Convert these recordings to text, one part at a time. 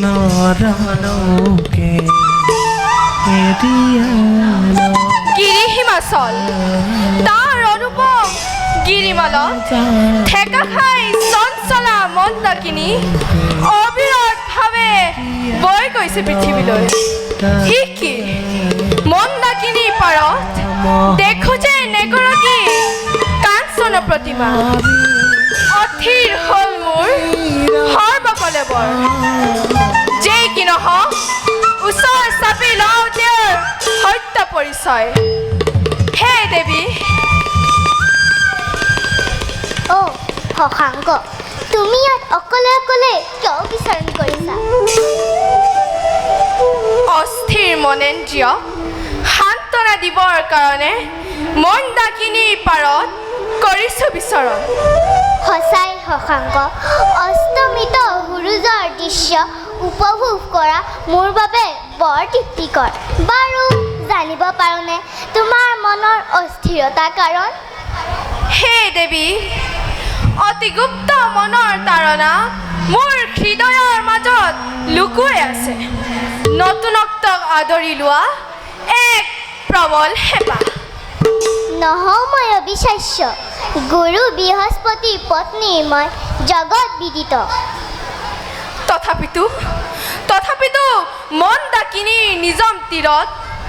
নৰনকে গিৰি হিমাচল তাৰ অনুপম গিৰিমালত ঠেকা খাই চঞ্চলা মন্দাকিনী অবিৰতভাৱে বৈ গৈছে পৃথিৱীলৈ। কি মন্দাকিনী পাৰত দেখো যে এগৰাকী কাঞ্চন প্ৰতিমা, অথিৰ হ'ল মোৰ সৰ্বকলেবৰ। যেই কি নহওক ওচৰ চাপি লওঁ তেওঁৰ সত্য পৰিচয়। হে দেৱী। অ' শশাংক, তুমি ইয়াত অকলে অকলে কিয় বিচৰণ কৰিছা? অস্থিৰ মনেন্দ্ৰিয় সান্তনা দিবৰ কাৰণে মন্দাকিনীৰ পাৰত কৰিছো বিচৰণ। সঁচাই শশাংক, অস্তমিত সূৰুজৰ দৃশ্য উপভোগ কৰা মোৰ বাবে বৰ তৃপ্তিকৰ। বাৰু জানিব পাৰোঁনে তোমাৰ মনৰ অস্থিৰতা কাৰণ? হে দেৱী, অতি গুপ্ত মনৰ তাৰণা মোৰ হৃদয়ৰ মাজত লুকুৱাই আছে। নতুনত্বক আদৰি লোৱা এক প্ৰবল হেঁপাহ। নহওঁ মই অবিশ্বাস্য, গুৰু বৃহস্পতিৰ পত্নী মই জগত বিদিত। তথাপিতো মন্দাকিনীৰ নিজম তীৰত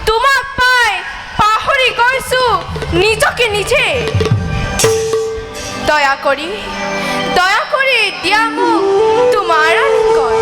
তোমাক পাই পাহৰি গৈছো নিজকে নিজে। দয়া কৰি দিয়া মোক তোমাৰ আলিঙ্গন।